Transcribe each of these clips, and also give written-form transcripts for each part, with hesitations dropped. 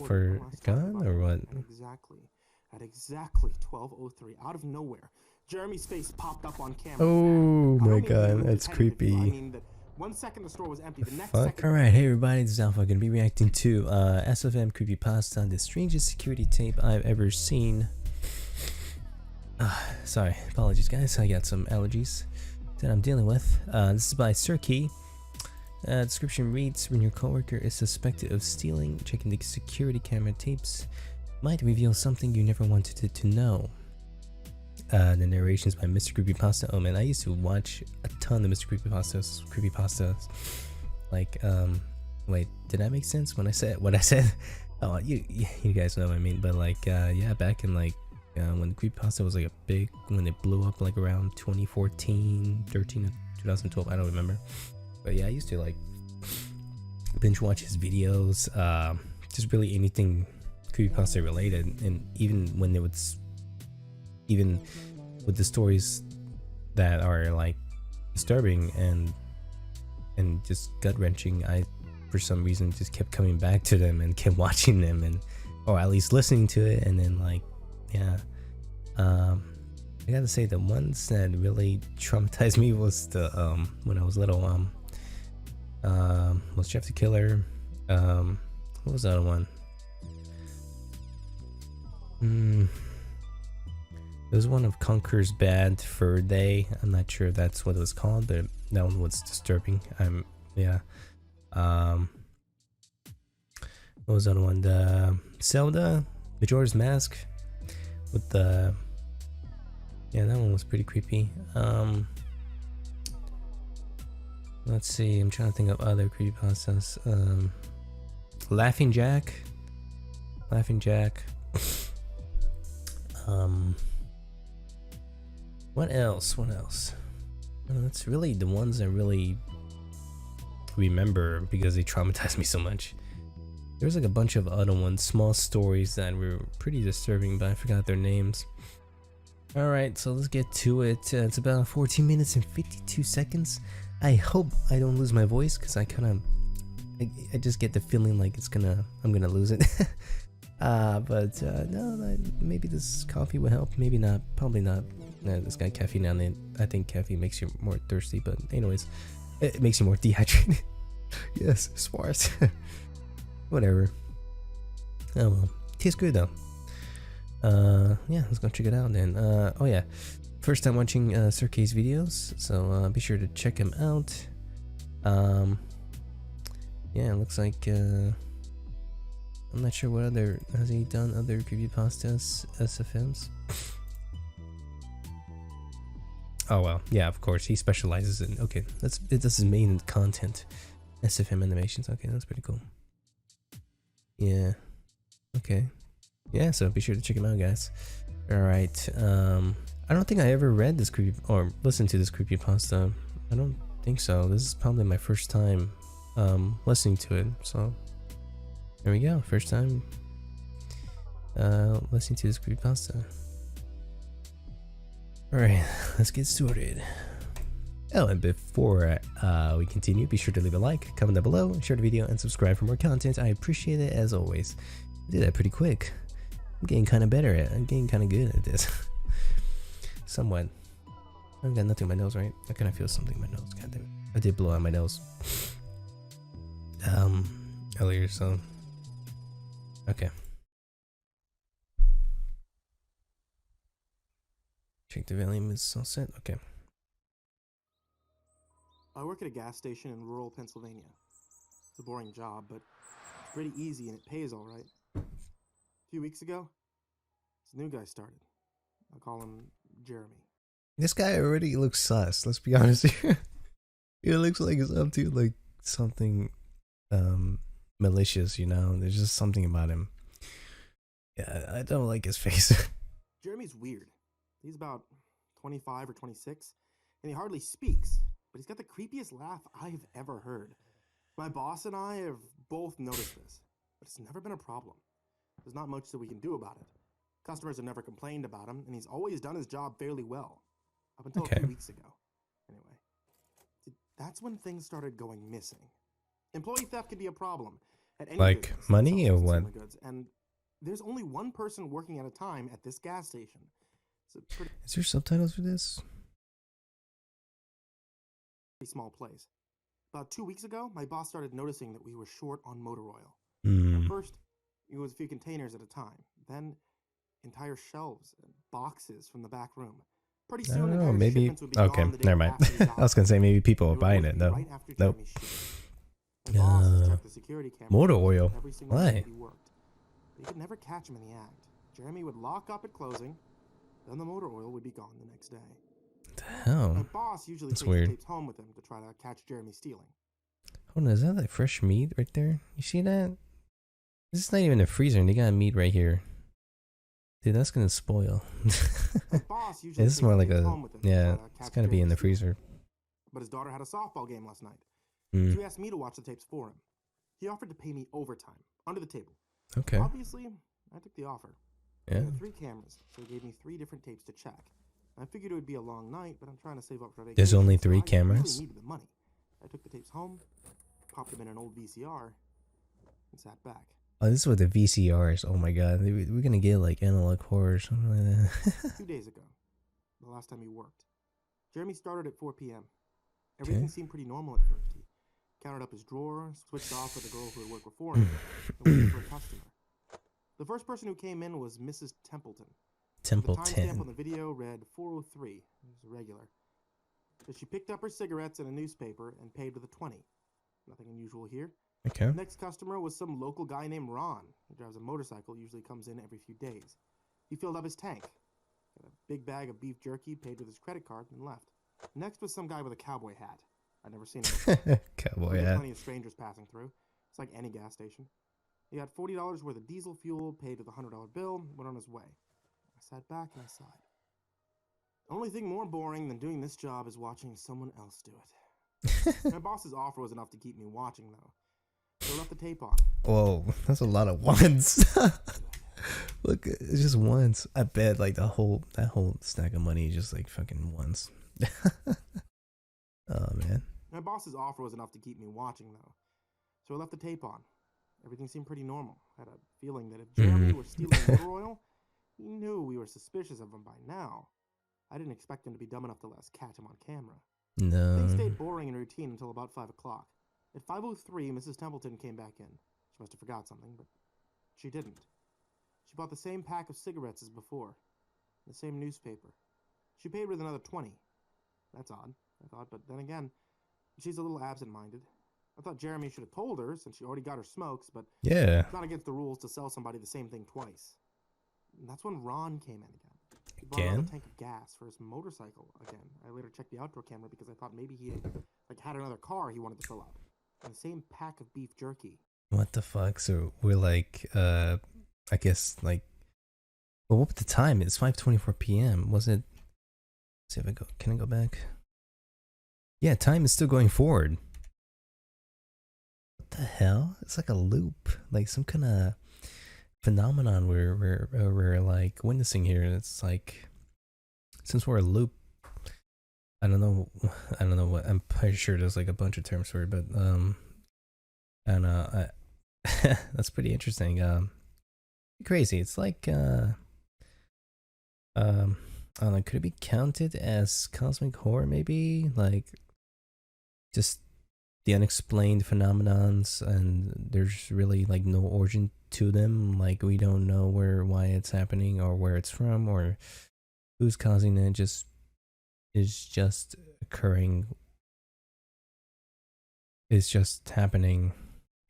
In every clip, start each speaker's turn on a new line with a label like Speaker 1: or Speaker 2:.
Speaker 1: for a gun or what?
Speaker 2: At exactly 12:03, out of nowhere, Jeremy's face popped up on camera.
Speaker 1: Oh my god, that's creepy.
Speaker 2: I mean that 1 second the store was empty, the next
Speaker 1: Fuck.
Speaker 2: second.
Speaker 1: Alright, hey everybody, this is Alpha. Gonna be reacting to SFM Creepypasta, the strangest security tape I've ever seen. Sorry, apologies guys, I got some allergies that I'm dealing with. This is by Surkee. Description reads, when your coworker is suspected of stealing, checking the security camera tapes might reveal something you never wanted to know. The narrations by Mr. Creepypasta. Oh man, I used to watch a ton of Mr. Creepypastas. Like, wait, did that make sense when I said what I said? Oh, you guys know what I mean. But like, yeah, back in like when Creepypasta was like a big, when it blew up like around 2014, 13, 2012. I don't remember. But yeah, I used to like binge watch his videos. Just really anything Creepypasta related, and even when it was, even with the stories that are like disturbing and just gut-wrenching, I for some reason just kept coming back to them and kept watching them, and or at least listening to it. And then like, yeah, I gotta say the ones that really traumatized me was the when I was little, was Jeff the Killer. What was the other one? It was one of Conker's Bad Fur Day. I'm not sure if that's what it was called, but that one was disturbing. Yeah. What was the other one? The Zelda, Majora's Mask, with the, yeah, that one was pretty creepy. Let's see. I'm trying to think of other creepypastas. Laughing Jack. What else? That's really the ones I really remember because they traumatized me so much. There's like a bunch of other ones, small stories that were pretty disturbing, but I forgot their names. Alright, so let's get to it. It's about 14 minutes and 52 seconds. I hope I don't lose my voice, because I I just get the feeling like I'm gonna lose it. But no, maybe this coffee will help, maybe not, probably not. This guy caffeine on it. I think caffeine makes you more thirsty, but anyways, it makes you more dehydrated. Yes, smart. Whatever. Oh well, tastes good though. Yeah, let's go check it out then. Oh yeah, first time watching Surkee's videos, so be sure to check him out. Yeah, it looks like I'm not sure what other, has he done other creepypastas, SFMs? Oh well, yeah, of course, he specializes in, okay, that's his main content, SFM animations. Okay, that's pretty cool. Yeah, okay, yeah, so be sure to check him out, guys. Alright, I don't think I ever read this or listened to this creepypasta. I don't think so. This is probably my first time listening to it, so there we go, first time listening to this creepypasta. Alright, let's get started. Oh, and before we continue, be sure to leave a like, comment down below, share the video, and subscribe for more content. I appreciate it as always. I did that pretty quick. I'm getting kind of better at it. I'm getting kind of good at this. Somewhat. I've got nothing in my nose, right? I kind of feel something in my nose. God damn it. I did blow out my nose earlier, so okay. Check the volume is all set. Okay.
Speaker 2: I work at a gas station in rural Pennsylvania. It's a boring job, but it's pretty easy and it pays all right. A few weeks ago, this new guy started. I'll call him Jeremy.
Speaker 1: This guy already looks sus, let's be honest here. He looks like he's up to like something malicious, you know? There's just something about him. Yeah, I don't like his face.
Speaker 2: Jeremy's weird. He's about 25 or 26, and he hardly speaks, but he's got the creepiest laugh I've ever heard. My boss and I have both noticed this, but it's never been a problem. There's not much that we can do about it. Customers have never complained about him, and he's always done his job fairly well. Up until a few weeks ago. Anyway, see, that's when things started going missing. Employee theft can be a problem, at any
Speaker 1: Like
Speaker 2: business that
Speaker 1: money
Speaker 2: sells
Speaker 1: or what?
Speaker 2: consumer goods, and there's only one person working at a time at this gas station. It's a pretty
Speaker 1: Is there subtitles for this?
Speaker 2: small place. About 2 weeks ago, my boss started noticing that we were short on motor oil.
Speaker 1: Hmm.
Speaker 2: At first, it was a few containers at a time. Then, entire shelves and boxes from the back room. Pretty
Speaker 1: I
Speaker 2: soon,
Speaker 1: don't know.
Speaker 2: entire
Speaker 1: Maybe.
Speaker 2: shipments would be
Speaker 1: Okay,
Speaker 2: gone the day
Speaker 1: never mind.
Speaker 2: after we got
Speaker 1: I was gonna say
Speaker 2: them.
Speaker 1: maybe people
Speaker 2: They
Speaker 1: are
Speaker 2: were
Speaker 1: buying
Speaker 2: supposed
Speaker 1: it
Speaker 2: to be
Speaker 1: though.
Speaker 2: right after
Speaker 1: Nope.
Speaker 2: Jeremy's shift. My boss checked the security camera
Speaker 1: Motor
Speaker 2: footage
Speaker 1: oil.
Speaker 2: every single
Speaker 1: Why?
Speaker 2: day that he worked. But he could never catch him in the act. Jeremy would lock up at closing, then the motor oil would be gone the next day.
Speaker 1: What the hell?
Speaker 2: My boss usually
Speaker 1: That's
Speaker 2: takes
Speaker 1: weird.
Speaker 2: the tapes home with him to try to catch Jeremy stealing.
Speaker 1: Hold on, is that like fresh meat right there? You see that? This is not even a freezer, and they got meat right here. Dude, that's gonna spoil.
Speaker 2: My boss usually
Speaker 1: This is
Speaker 2: takes
Speaker 1: more
Speaker 2: the
Speaker 1: like
Speaker 2: tapes
Speaker 1: a
Speaker 2: home with him to
Speaker 1: yeah.
Speaker 2: try to
Speaker 1: It's
Speaker 2: catch
Speaker 1: gotta be in
Speaker 2: Jeremy
Speaker 1: the
Speaker 2: stealing.
Speaker 1: freezer.
Speaker 2: But his daughter had a softball game last night.
Speaker 1: Hmm.
Speaker 2: So he asked me to watch the tapes for him. He offered to pay me overtime, under the table.
Speaker 1: Okay.
Speaker 2: Obviously, I took the offer.
Speaker 1: Yeah.
Speaker 2: He had 3 cameras, so he gave me 3 different tapes to check. I figured it would be a long night, but I'm trying to save up for vacation.
Speaker 1: There's only
Speaker 2: so
Speaker 1: 3
Speaker 2: I
Speaker 1: cameras?
Speaker 2: really needed the money. I took the tapes home, popped them in an old VCR, and sat back.
Speaker 1: Oh, this is what the VCRs. Oh my god, we're gonna get like analog horror or something like that.
Speaker 2: 2 days ago, the last time he worked. Jeremy started at 4 p.m. Everything seemed pretty normal at first. He counted up his drawer, switched off with the girl who had worked before him, and waited for a customer. The first person who came in was Mrs. Templeton. The timestamp on the video read 4:03. It was regular. So she picked up her cigarettes and a newspaper and paid with a 20. Nothing unusual here.
Speaker 1: Okay.
Speaker 2: The next customer was some local guy named Ron. He drives a motorcycle, usually comes in every few days. He filled up his tank, got a big bag of beef jerky, paid with his credit card, and left. Next was some guy with a cowboy hat. I'd never seen him before.
Speaker 1: Cowboy
Speaker 2: There were
Speaker 1: hat.
Speaker 2: plenty of strangers passing through. It's like any gas station. He got $40 worth of diesel fuel, paid with a $100 bill, went on his way. I sat back and I sighed. The only thing more boring than doing this job is watching someone else do it. My boss's offer was enough to keep me watching, though. So I left the tape on.
Speaker 1: Whoa, that's a lot of ones. Look, it's just once. I bet like that whole stack of money is just like fucking once. Oh man.
Speaker 2: My boss's offer was enough to keep me watching, though. So I left the tape on. Everything seemed pretty normal. I had a feeling that if Jeremy were stealing motor oil, he knew we were suspicious of him by now. I didn't expect him to be dumb enough to let us catch him on camera.
Speaker 1: No.
Speaker 2: Things stayed boring and routine until about 5 o'clock. At 5:03, Mrs. Templeton came back in. She must have forgot something, but she didn't. She bought the same pack of cigarettes as before, the same newspaper. She paid with another 20. That's odd, I thought, but then again, she's a little absent-minded. I thought Jeremy should have told her since she already got her smokes, but
Speaker 1: Yeah.
Speaker 2: it's not against the rules to sell somebody the same thing twice. And that's when Ron came in again. He bought another tank of gas for his motorcycle again. I later checked the outdoor camera because I thought maybe he had another car he wanted to fill up. And the same pack of beef jerky.
Speaker 1: What the fuck? So we're like, I guess like, well, what the time? It's 5:24 p.m. Was it? Let's see if I go. Can I go back? Yeah, time is still going forward. What the hell? It's like a loop, like some kind of phenomenon we're like witnessing here. It's like, since we're a loop, I don't know what. I'm pretty sure there's like a bunch of terms for it, but I don't know. That's pretty interesting. Crazy. It's like I don't know, could it be counted as cosmic horror maybe? Like just the unexplained phenomenons, and there's really like no origin to them. Like we don't know why it's happening or where it's from or who's causing it. It's just occurring. It's just happening,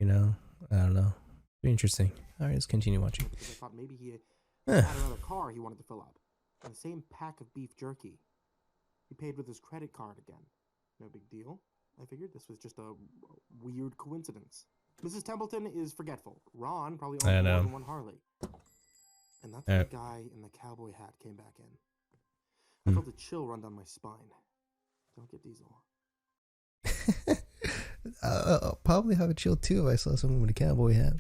Speaker 1: you know? I don't know. Pretty interesting. Alright, let's continue watching.
Speaker 2: Because I thought maybe he had another car he wanted to fill up. And the same pack of beef jerky. He paid with his credit card again. No big deal. I figured this was just a weird coincidence. Mrs. Templeton is forgetful. Ron probably owns more than one Harley. And that's when the guy in the cowboy hat came back in. I felt a chill run down my spine. Don't get diesel.
Speaker 1: I'll probably have a chill too if I saw someone with a cowboy hat.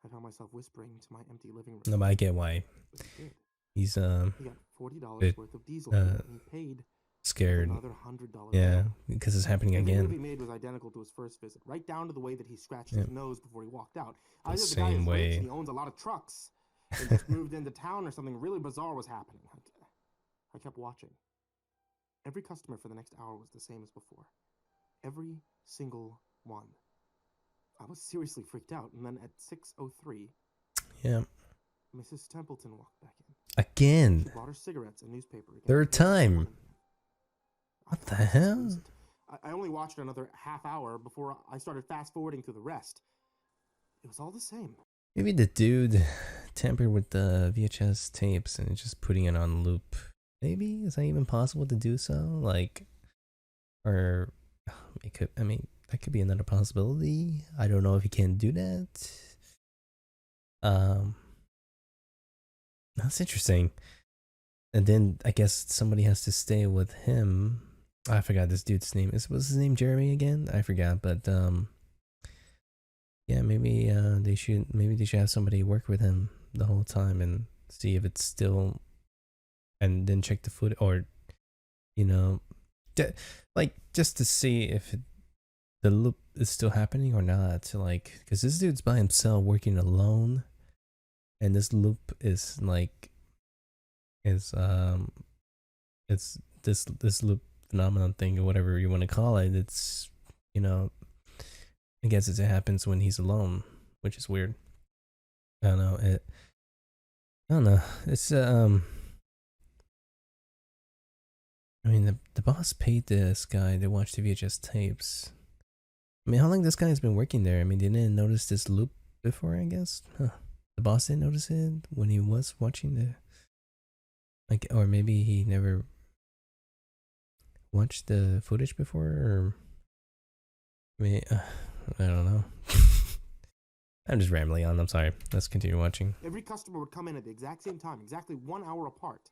Speaker 2: I found myself whispering to my empty living room.
Speaker 1: No, but I get why.
Speaker 2: But he did.
Speaker 1: He's
Speaker 2: He got $40 worth of diesel, and he paid
Speaker 1: scared.
Speaker 2: Another $100
Speaker 1: Yeah,
Speaker 2: bill.
Speaker 1: because it's happening
Speaker 2: Everything
Speaker 1: again.
Speaker 2: he made was identical to his first visit, right down to the way that he scratched
Speaker 1: Yeah.
Speaker 2: his nose before he walked out.
Speaker 1: The
Speaker 2: Either the guy
Speaker 1: same
Speaker 2: is rich
Speaker 1: way.
Speaker 2: and he owns a lot of trucks and just moved into town, or something really bizarre was happening. I kept watching. Every customer for the next hour was the same as before. Every single one. I was seriously freaked out, and then at 6:03,
Speaker 1: Yeah.
Speaker 2: Mrs. Templeton walked back in.
Speaker 1: Again.
Speaker 2: She brought her cigarettes and newspaper again.
Speaker 1: Third time.
Speaker 2: I
Speaker 1: What the
Speaker 2: thought this was
Speaker 1: hell?
Speaker 2: recent. I only watched another half hour before I started fast forwarding through the rest. It was all the same.
Speaker 1: Maybe the dude tampered with the VHS tapes and just putting it on loop. Maybe? Is that even possible to do so? Like, or it could, I mean, that could be another possibility. I don't know if you can do that. That's interesting. And then I guess somebody has to stay with him. I forgot this dude's name. Was his name Jeremy again? I forgot, but yeah, maybe they should have somebody work with him the whole time and see if it's still, and then check the foot, or you know, like just to see if the loop is still happening or not. Like, because this dude's by himself working alone, and this loop is like it's this loop phenomenon thing, or whatever you want to call it. It's, you know, I guess it happens when he's alone, which is weird. I don't know. I don't know. It's I mean, the boss paid this guy to watch the VHS tapes. I mean, how long this guy's been working there? I mean, they didn't notice this loop before, I guess. Huh. The boss didn't notice it when he was watching the, like, or maybe he never watched the footage before, or I mean, I don't know. I'm just rambling on. I'm sorry. Let's continue watching.
Speaker 2: Every customer would come in at the exact same time, exactly 1 hour apart.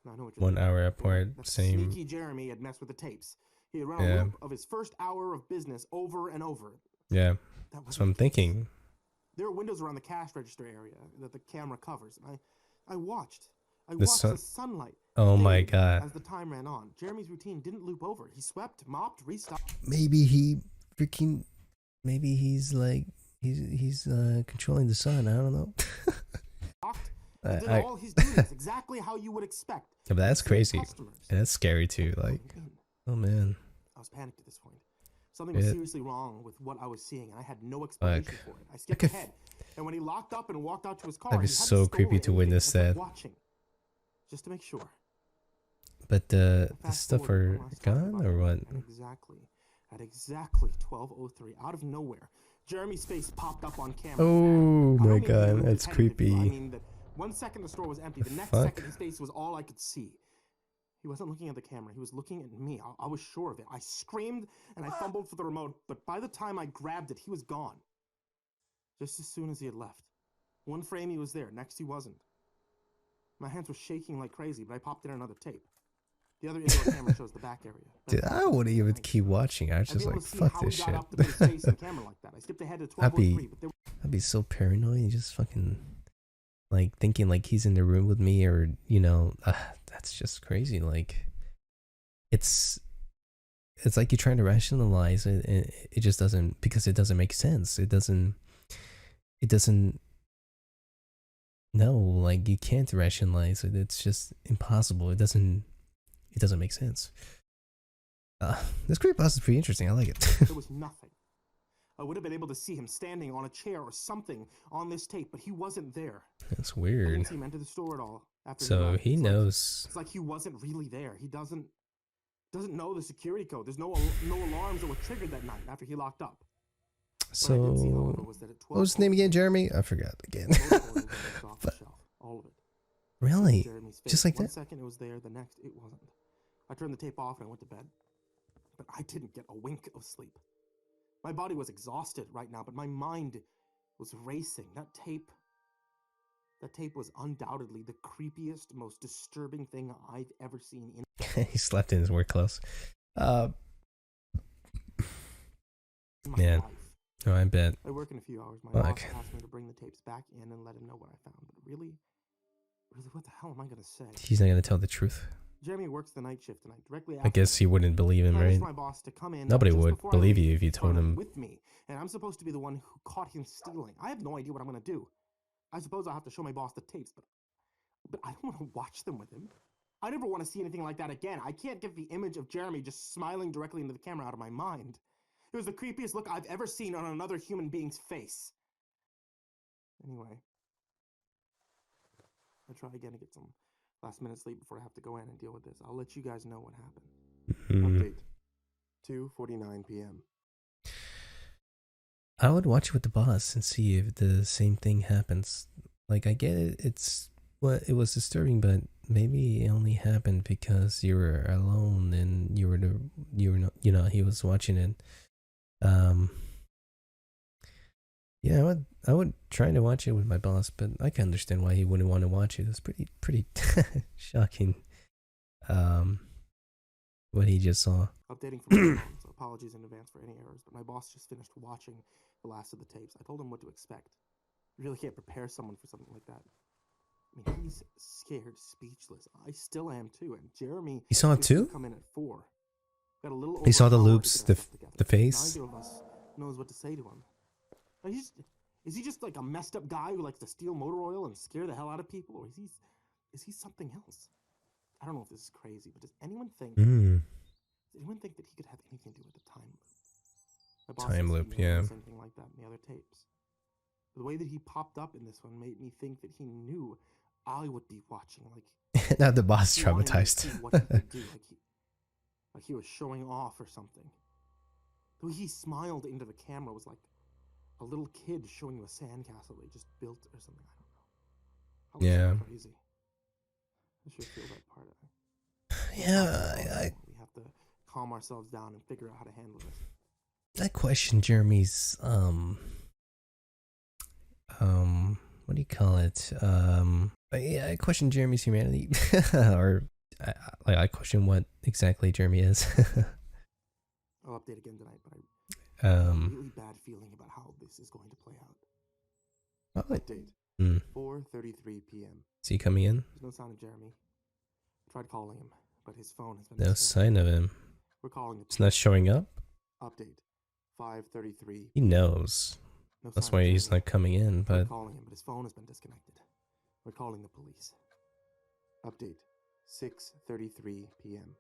Speaker 2: Now, I know what you're
Speaker 1: 1
Speaker 2: thinking.
Speaker 1: hour apart,
Speaker 2: That
Speaker 1: same.
Speaker 2: sneaky Jeremy had messed with the tapes. He had run a loop of his first hour of business over and over.
Speaker 1: Yeah,
Speaker 2: That
Speaker 1: that's what I'm thinking.
Speaker 2: There are windows around the cash register area that the camera covers. And I watched. I
Speaker 1: The
Speaker 2: watched the sunlight.
Speaker 1: Oh my
Speaker 2: fade
Speaker 1: god.
Speaker 2: As the time ran on, Jeremy's routine didn't loop over. He swept, mopped, restocked.
Speaker 1: Maybe he freaking. Maybe he's like he's controlling the sun. I don't know.
Speaker 2: He did all his duties exactly how you would expect.
Speaker 1: Yeah, but that's crazy.
Speaker 2: Customers.
Speaker 1: And that's scary too. Like, oh man.
Speaker 2: I was panicked at this point. Something was seriously wrong with what I was seeing, and I had no explanation for it. I skipped ahead, and when he locked up and walked out to his car,
Speaker 1: That'd be so creepy to witness that.
Speaker 2: Watching, just to make sure.
Speaker 1: But the stuff are gone or what?
Speaker 2: At exactly 12:03, out of nowhere, Jeremy's face popped up on camera.
Speaker 1: Oh my god, that's creepy.
Speaker 2: I mean that 1 second the store was empty, the next second his face was all I could see. He wasn't looking at the camera, he was looking at me. I was sure of it. I screamed and I fumbled for the remote, but by the time I grabbed it, he was gone. Just as soon as he had left. One frame he was there, next he wasn't. My hands were shaking like crazy, but I popped in another tape. The other indoor camera shows the back area.
Speaker 1: Dude, I wouldn't even keep watching. I was just like, fuck this shit. I'd be so paranoid. You just fucking like thinking like he's in the room with me, or you know, that's just crazy. Like, it's like you're trying to rationalize it, and it just doesn't, because it doesn't make sense. It doesn't. No, like you can't rationalize it. It's just impossible. It doesn't make sense. This creepypasta is pretty interesting. I like it.
Speaker 2: There was nothing. I would have been able to see him standing on a chair or something on this tape, but he wasn't there.
Speaker 1: That's
Speaker 2: I
Speaker 1: weird.
Speaker 2: didn't see him enter the store at all. After
Speaker 1: So he knows.
Speaker 2: It's like he wasn't really there. He doesn't know the security code. There's no alarms that were triggered that night after he locked up.
Speaker 1: So what was his name again? Jeremy? I forgot again. But,
Speaker 2: all of it.
Speaker 1: Really? Just like that?
Speaker 2: 1 second it was there, the next it wasn't. I turned the tape off and I went to bed. But I didn't get a wink of sleep. My body was exhausted right now, but my mind was racing. That tape was undoubtedly the creepiest, most disturbing thing I've ever seen in
Speaker 1: He slept in his work clothes.
Speaker 2: my
Speaker 1: Man.
Speaker 2: life.
Speaker 1: Oh, I bet.
Speaker 2: I work in a few hours. My
Speaker 1: Fuck.
Speaker 2: boss asked me to bring the tapes back in and let him know what I found. But really, what the hell am I going to say?
Speaker 1: He's not gonna tell the truth.
Speaker 2: Jeremy works the night shift tonight. Directly
Speaker 1: I
Speaker 2: after
Speaker 1: guess he wouldn't believe him,
Speaker 2: I arranged
Speaker 1: right?
Speaker 2: my boss to come in
Speaker 1: Nobody
Speaker 2: just
Speaker 1: would
Speaker 2: before I
Speaker 1: believe
Speaker 2: leave
Speaker 1: you if you
Speaker 2: to
Speaker 1: told
Speaker 2: run
Speaker 1: him.
Speaker 2: with me, and I'm supposed to be the one who caught him stealing. I have no idea what I'm gonna do. I suppose I'll have to show my boss the tapes, but I don't want to watch them with him. I never want to see anything like that again. I can't get the image of Jeremy just smiling directly into the camera out of my mind. It was the creepiest look I've ever seen on another human being's face. Anyway, I'll try again to get some last minute sleep before I have to go in and deal with this. I'll let you guys know what happened. Update. 2:49 p.m.
Speaker 1: I would watch it with the boss and see if the same thing happens. Like, I get it, it was disturbing, but maybe it only happened because you were alone and he was watching it. Yeah, I would try to watch it with my boss, but I can understand why he wouldn't want to watch it. It's pretty shocking. What he just saw.
Speaker 2: Updating from my phone, so apologies in advance for any errors, but my boss just finished watching the last of the tapes. I told him what to expect. You really can't prepare someone for something like that. I mean, he's scared, speechless. I still am too, and Jeremy...
Speaker 1: You saw it too?
Speaker 2: Come in at 4. Got a little
Speaker 1: He saw the
Speaker 2: over an hour
Speaker 1: loops,
Speaker 2: to get our stuff together.
Speaker 1: the face?
Speaker 2: Neither of us knows what to say to him. Like, is he just like a messed up guy who likes to steal motor oil and scare the hell out of people, or is he something else? I don't know if this is crazy, but does anyone think that he could have anything to do with the time loop?
Speaker 1: Time loop, yeah.
Speaker 2: Anything like that in the other tapes. The way that he popped up in this one made me think that he knew I would be watching. Like,
Speaker 1: now the boss
Speaker 2: he wanted me to
Speaker 1: traumatized.
Speaker 2: see what he could do, like he was showing off or something. The way he smiled into the camera was like a little kid showing you a sandcastle they just built or something. I don't know.
Speaker 1: Yeah.
Speaker 2: Crazy. I should feel that part.
Speaker 1: Yeah,
Speaker 2: We have to calm ourselves down and figure out how to handle this.
Speaker 1: I question Jeremy's what do you call it? Yeah, I question Jeremy's humanity, or I question what exactly Jeremy is.
Speaker 2: I'll update again tonight, but I have a really bad feeling about how this is going to play out. Update. 4:33 p.m.
Speaker 1: Is he coming in?
Speaker 2: There's no sign of Jeremy. I tried calling him, but his phone has been
Speaker 1: No sign of him.
Speaker 2: We're calling the
Speaker 1: It's not showing up?
Speaker 2: Update. 5:33.
Speaker 1: He knows.
Speaker 2: No
Speaker 1: That's
Speaker 2: sign
Speaker 1: why
Speaker 2: of
Speaker 1: he's
Speaker 2: Jeremy.
Speaker 1: not coming in,
Speaker 2: We're
Speaker 1: but
Speaker 2: calling him, but his phone has been disconnected. We're calling the police. Update. 6:33 p.m.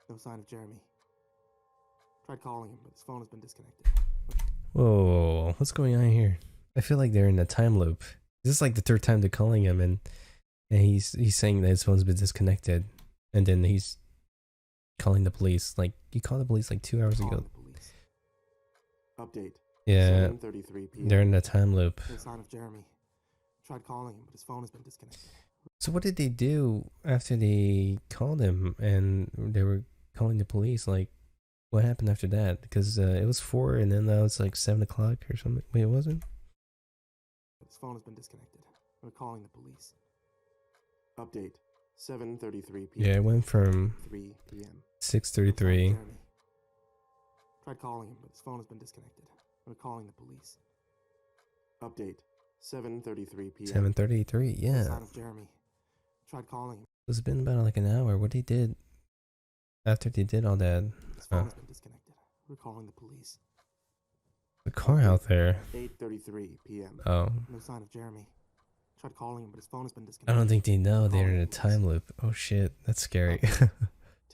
Speaker 2: No sign of Jeremy. Tried calling him, but his phone has been disconnected.
Speaker 1: whoa, what's going on here? I feel like they're in a time loop. This is like the third time they're calling him, and he's saying that his phone's been disconnected, and then he's calling the police. Like, he called the police like 2 hours ago.
Speaker 2: Update.
Speaker 1: Yeah,
Speaker 2: 7:33 p.m.
Speaker 1: they're in a time loop.
Speaker 2: No sign of Jeremy. Tried calling him, but his phone has been disconnected.
Speaker 1: So what did they do after they called him and they were calling the police? Like, what happened after that? Because it was 4 and then now it's like 7 o'clock or something. Wait, it wasn't?
Speaker 2: His phone has been disconnected. We're calling the police. Update. 7:33 p.m.
Speaker 1: Yeah, it went from
Speaker 2: 3 p.m.
Speaker 1: 6:33.
Speaker 2: Tried calling him, but his phone has been disconnected. We're calling the police. Update. 7:33 p.m.
Speaker 1: 7:33. Yeah.
Speaker 2: Sign of Jeremy. Tried calling him.
Speaker 1: It's been about like an hour. What they did after they did all that?
Speaker 2: His phone has been disconnected. We're calling the police.
Speaker 1: The car out there.
Speaker 2: 8:33 p.m.
Speaker 1: Oh.
Speaker 2: No sign of Jeremy. Tried calling him, but his phone has been
Speaker 1: I
Speaker 2: disconnected.
Speaker 1: don't think they know they're in a time loop. Oh shit, that's scary.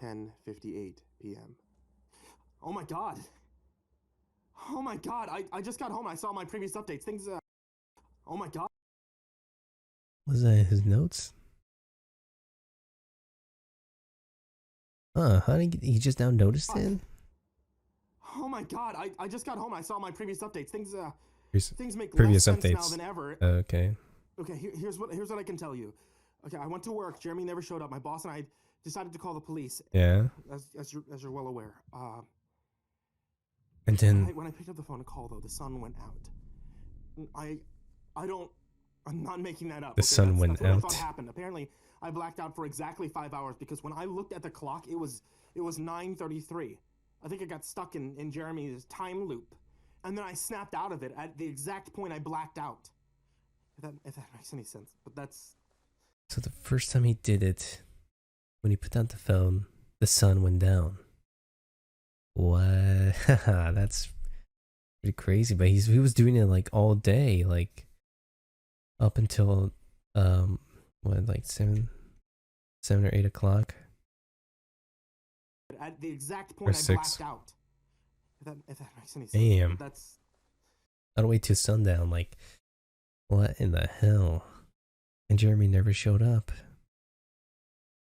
Speaker 2: 10:58 p.m. Oh my god. Oh my god. I just got home. I saw my previous updates. Things oh my god.
Speaker 1: Was that his notes? How did he just now noticed it?
Speaker 2: Oh my god. I just got home. I saw my previous updates. Things make
Speaker 1: previous
Speaker 2: less sense
Speaker 1: updates
Speaker 2: now than ever.
Speaker 1: Okay.
Speaker 2: Okay, here's what I can tell you. Okay, I went to work. Jeremy never showed up. My boss and I decided to call the police.
Speaker 1: Yeah.
Speaker 2: As you're well aware.
Speaker 1: And then
Speaker 2: when I picked up the phone to call, though, the sun went out. I'm not making that up.
Speaker 1: The sun went
Speaker 2: that's what
Speaker 1: out.
Speaker 2: I thought happened. Apparently, I blacked out for exactly 5 hours because when I looked at the clock, it was 9:33. I think I got stuck in Jeremy's time loop, and then I snapped out of it at the exact point I blacked out. If that makes any sense, but that's.
Speaker 1: So the first time he did it, When he put down the phone, the sun went down. What? That's pretty crazy. But he was doing it like all day, like up until what, like 7 or 8 o'clock.
Speaker 2: At the exact
Speaker 1: Or
Speaker 2: point I
Speaker 1: 6.
Speaker 2: blacked out. If that makes any sense.
Speaker 1: Damn.
Speaker 2: That's
Speaker 1: I'd wait till sundown. Like, what in the hell? And Jeremy never showed up.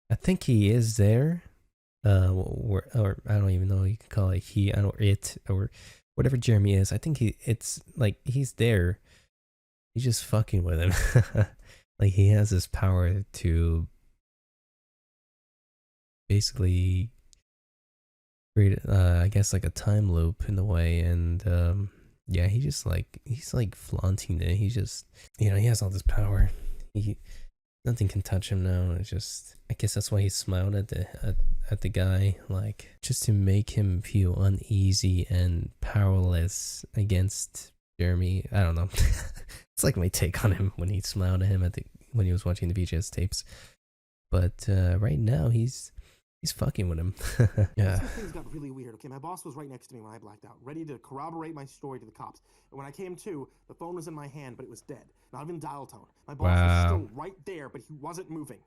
Speaker 1: I think he is there. Or I don't even know. You can call it he, or it, or whatever Jeremy is. I think it's like he's there. He's just fucking with him. Like he has this power to basically create, I guess, like a time loop in a way, and yeah, he's like flaunting it. He just, he has all this power. Nothing can touch him now. It's just, I guess that's why he smiled at the guy, like just to make him feel uneasy and powerless against Jeremy. I don't know. It's like my take on him when he smiled at him when he was watching the VHS tapes. But right now he's fucking with him. Yeah.
Speaker 2: Things got really weird. Okay, my boss was right next to me when I blacked out, ready to corroborate my story to the cops. And when I came to, the phone was in my hand, but it was dead. Not even dial tone. My boss was still right there, but he wasn't moving.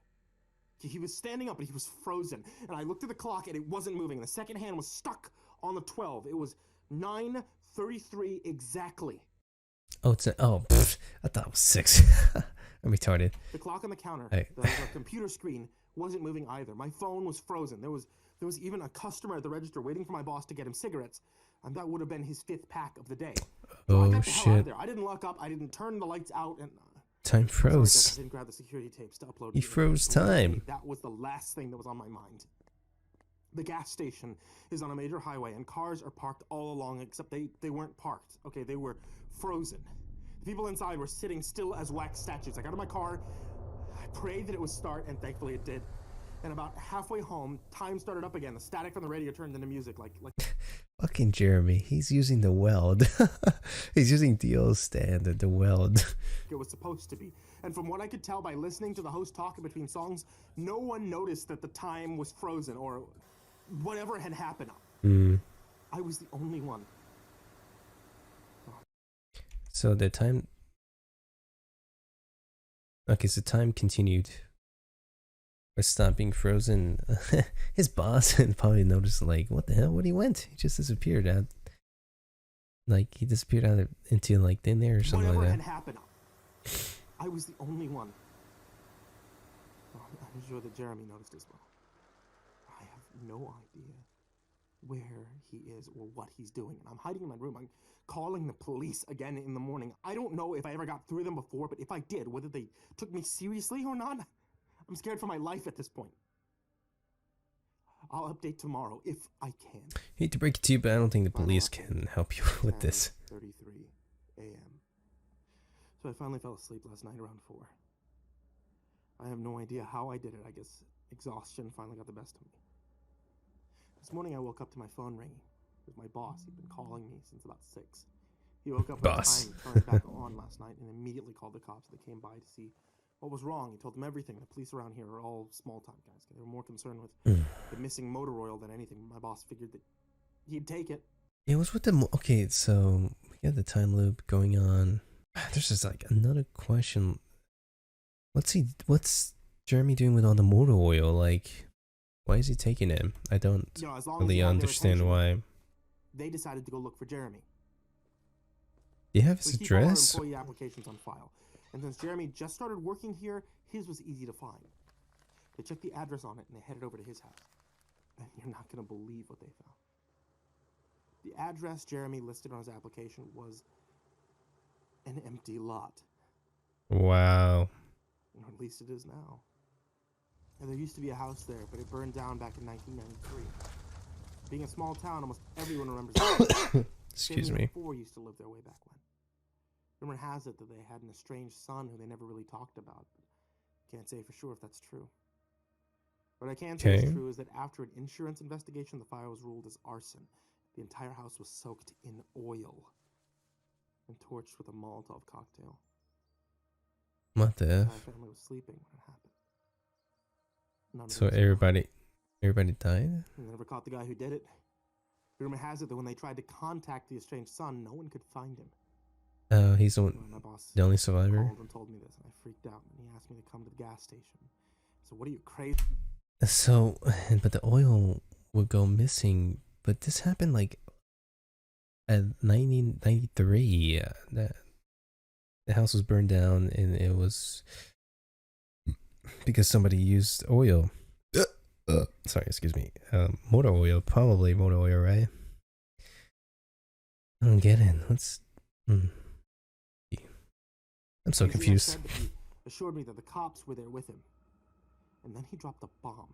Speaker 2: He was standing up, but he was frozen. And I looked at the clock, and it wasn't moving. And the second hand was stuck on the 12. It was 9:33 exactly.
Speaker 1: Oh, I thought it was 6. I'm retarded.
Speaker 2: The clock on the counter,
Speaker 1: Hey.
Speaker 2: the computer screen wasn't moving either. My phone was frozen. There was even a customer at the register waiting for my boss to get him cigarettes, and that would have been his 5th pack of the day. So I got the hell out of there. I didn't lock up. I didn't turn the lights out, and
Speaker 1: time froze.
Speaker 2: Sorry, I didn't grab the security tapes to upload.
Speaker 1: He froze time.
Speaker 2: That was the last thing that was on my mind. The gas station is on a major highway, and cars are parked all along, except they weren't parked. Okay, they were frozen. The people inside were sitting still as wax statues. I got in my car, I prayed that it would start, and thankfully it did. And about halfway home, time started up again. The static from the radio turned into music, like
Speaker 1: Fucking Jeremy, he's using the weld. He's using Dio's standard, the weld.
Speaker 2: It was supposed to be. And from what I could tell by listening to the host talk in between songs, no one noticed that the time was frozen or whatever had happened. I was the only one.
Speaker 1: So the time... Okay, so time continued. Or stopped being frozen. His boss probably noticed, like, what the hell? Where'd he went? He just disappeared out. Like, he disappeared out into, like, thin air or something
Speaker 2: Whatever
Speaker 1: like that.
Speaker 2: had happened. I was the only one. I'm sure that Jeremy noticed as well. I have no idea where he is or what he's doing. And I'm hiding in my room. I'm calling the police again in the morning. I don't know if I ever got through them before, but if I did, whether they took me seriously or not, I'm scared for my life at this point. I'll update tomorrow if I can.
Speaker 1: Hate to break it to you, but I don't think the police can help you with this.
Speaker 2: 10:33 a.m. So I finally fell asleep last night around 4. I have no idea how I did it. I guess exhaustion finally got the best of me. This morning I woke up to my phone ringing. It was my boss. He'd been calling me since about 6. He woke up on time, turned it back on last night, and immediately called the cops. They came by to see what was wrong. He told them everything. The police around here are all small-time guys. They were more concerned with the missing motor oil than anything. My boss figured that he'd take it.
Speaker 1: It was with the... Okay, so we got the time loop going on. There's just like another question. What's Jeremy doing with all the motor oil? Like, why is he taking it? I don't really understand why.
Speaker 2: They decided to go look for Jeremy.
Speaker 1: Do you have his
Speaker 2: We keep all our
Speaker 1: address?
Speaker 2: employee applications on file. And since Jeremy just started working here, his was easy to find. They checked the address on it and they headed over to his house. And you're not going to believe what they found. The address Jeremy listed on his application was an empty lot.
Speaker 1: Wow.
Speaker 2: Or at least it is now. And there used to be a house there, but it burned down back in 1993. Being a small town, almost everyone remembers it.
Speaker 1: Excuse
Speaker 2: Family
Speaker 1: me.
Speaker 2: of 4 used to live there way back when. Rumor has it that they had an estranged son who they never really talked about. Can't say for sure if that's true. What I can say is true is that after an insurance investigation, the fire was ruled as arson. The entire house was soaked in oil and torched with a Molotov cocktail.
Speaker 1: What the
Speaker 2: My
Speaker 1: F?
Speaker 2: family was sleeping when it happened. none of
Speaker 1: So
Speaker 2: it was
Speaker 1: everybody died?
Speaker 2: They never caught the guy who did it. Rumor has it that when they tried to contact the estranged son, no one could find him.
Speaker 1: He's
Speaker 2: My boss
Speaker 1: the only survivor?
Speaker 2: called and told me this, and I freaked out, and he asked me to come to the gas station. So what are you, crazy?
Speaker 1: So, but the oil would go missing, but this happened like at 1993. The house was burned down, and it was because somebody used oil. Sorry, excuse me. Motor oil, probably motor oil, right? I don't get it. I'm so confused.
Speaker 2: Said that he assured me that the cops were there with him. And then he dropped a bomb.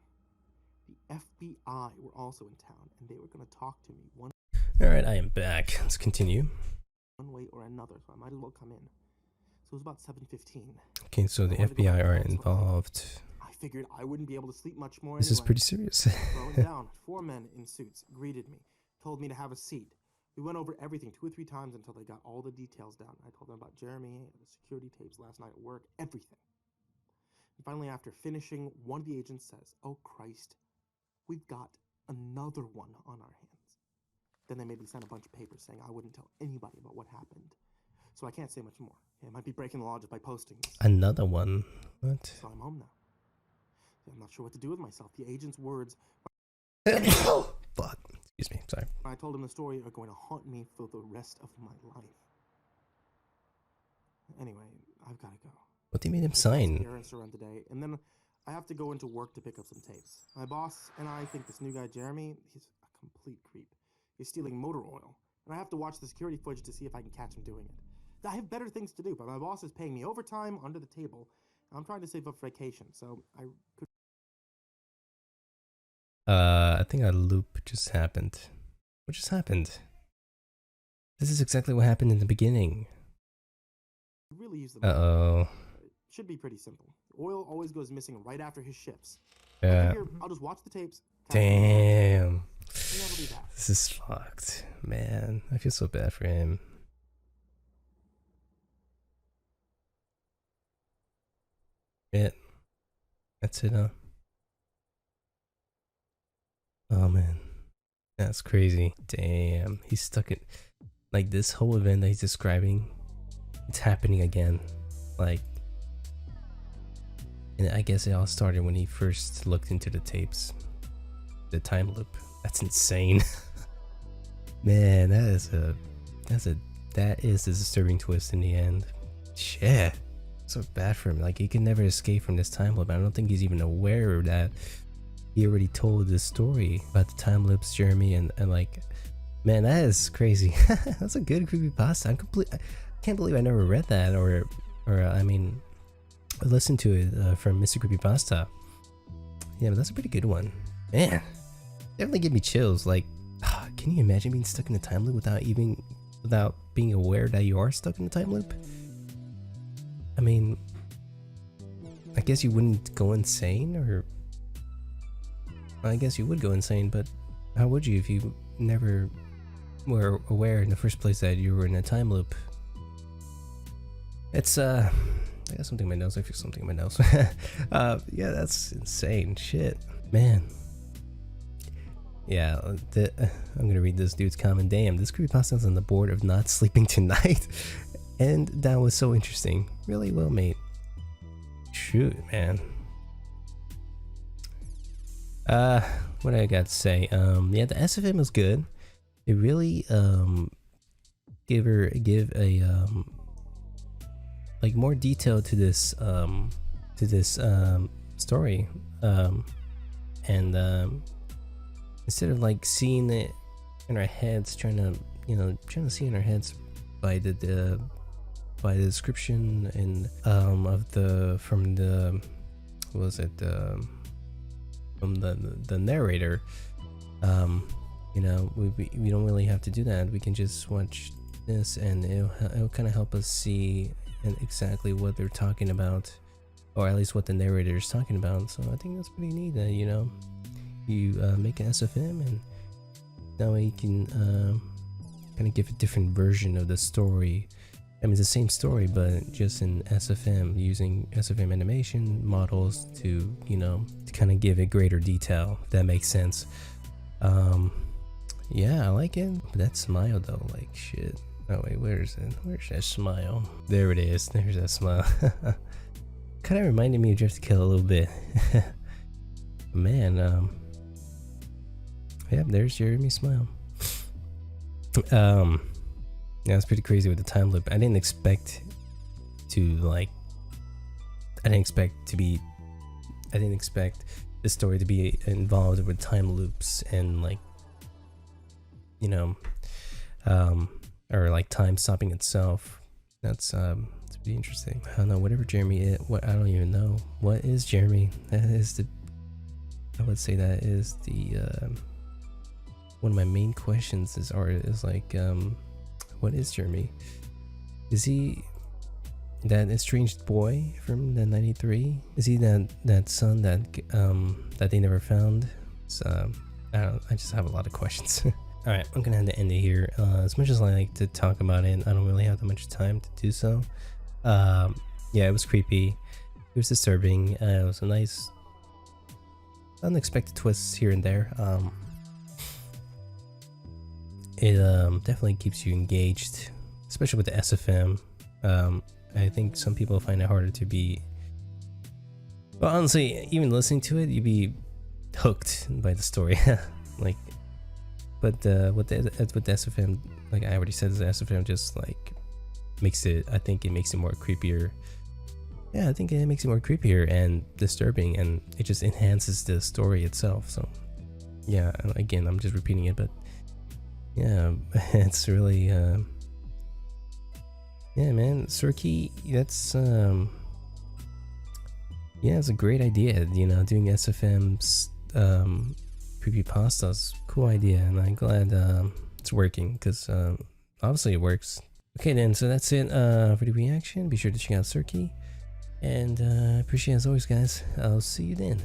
Speaker 2: The FBI were also in town, and they were going to talk to me one
Speaker 1: Alright, I am back. Let's continue.
Speaker 2: way or another, so I might as well come in. So it was about 7:15.
Speaker 1: Okay, so the FBI are involved.
Speaker 2: I figured I wouldn't be able to sleep much more.
Speaker 1: This is pretty serious.
Speaker 2: Throwing down, 4 men in suits greeted me, told me to have a seat. We went over everything 2 or 3 times until they got all the details down. I told them about Jeremy, the security tapes last night at work, everything. And finally, after finishing, one of the agents says, "Oh, Christ, we've got another one on our hands." Then they made me sign a bunch of papers saying I wouldn't tell anybody about what happened. So I can't say much more. I might be breaking the law just by posting this.
Speaker 1: Another one? What?
Speaker 2: So I'm home now. I'm not sure what to do with myself. The agent's words...
Speaker 1: Fuck. Excuse me, sorry.
Speaker 2: I told him the story are going to haunt me for the rest of my life. Anyway, I've got to go.
Speaker 1: What do you made him sign?
Speaker 2: Errands around today, and then I have to go into work to pick up some tapes. My boss and I think this new guy, Jeremy, he's a complete creep. He's stealing motor oil, and I have to watch the security footage to see if I can catch him doing it. I have better things to do, but my boss is paying me overtime under the table. I'm trying to save up for vacation, so I could...
Speaker 1: I think a loop just happened. What just happened? This is exactly what happened in the beginning.
Speaker 2: really use the...
Speaker 1: Uh-oh.
Speaker 2: It should be pretty simple. Oil always goes missing right after his shifts.
Speaker 1: Yeah.
Speaker 2: I'll just watch the tapes.
Speaker 1: Damn.
Speaker 2: This
Speaker 1: This is fucked. Man, I feel so bad for him. Yeah. That's it, huh? Oh, man. That's crazy. Damn. He's stuck in... Like, this whole event that he's describing, it's happening again. Like... And I guess it all started when he first looked into the tapes. The time loop. That's insane. Man, that is a disturbing twist in the end. Shit. So bad for him. Like, he can never escape from this time loop. I don't think he's even aware that he already told this story about the time loops, Jeremy, and like, man, that is crazy. That's a good creepypasta. I can't believe I never read that or I mean, listened to it from Mr. Creepypasta. Yeah, but that's a pretty good one. Man, definitely give me chills. Like, can you imagine being stuck in a time loop without being aware that you are stuck in the time loop? I mean, I guess you wouldn't go insane, or I guess you would go insane, but how would you if you never were aware in the first place that you were in a time loop? It's I got something in my nose. I feel something in my nose. Yeah, that's insane shit, man. Yeah, I'm gonna read this dude's comment. Damn, this creepypasta is on the board of not sleeping tonight. And that was so interesting. Really well made. Shoot, man. What I got to say? Yeah, the SFM was good. It really give a like more detail to this story. And instead of like seeing it in our heads, trying to see in our heads by the description and from the narrator, we don't really have to do that. We can just watch this and it'll kind of help us see exactly what they're talking about, or at least what the narrator is talking about. So I think that's pretty neat that you make an SFM and that way you can kind of give a different version of the story I mean, it's the same story, but just in SFM, using SFM animation models to, you know, to kind of give it greater detail, if that makes sense. Yeah, I like it. But that smile though, like shit. Oh wait, where is it? Where's that smile? There it is. There's that smile. Kind of reminded me of Drift to Kill a little bit. Man, yep, there's Jeremy's smile. Yeah, it's pretty crazy with the time loop. I didn't expect the story to be involved with time loops and like, you know, or like time stopping itself. That's it's pretty interesting. I don't know, whatever Jeremy is, I don't even know. What is Jeremy? That is I would say that is the one of my main questions is like what is Jeremy? Is he that estranged boy from the 93? Is he that son that they never found? So I just have a lot of questions. All right, I'm gonna have to end it here. As much as I like to talk about it, I don't really have that much time to do so. Yeah, it was creepy. It was disturbing. It was a nice, unexpected twists here and there. It definitely keeps you engaged, especially with the SFM. I think some people find it harder to be. Well, honestly, even listening to it, you'd be hooked by the story. Like, but with the SFM, like I already said, the SFM just like makes it. I think it makes it more creepier. Yeah, I think it makes it more creepier and disturbing, and it just enhances the story itself. So, yeah, again, I'm just repeating it, but yeah, it's really yeah, man, Surkee, that's yeah, it's a great idea, you know, doing SFM's creepypastas. Cool idea, and I'm glad it's working, because obviously it works. Okay then, so that's it for the reaction. Be sure to check out Surkee, and appreciate it as always, guys. I'll see you then.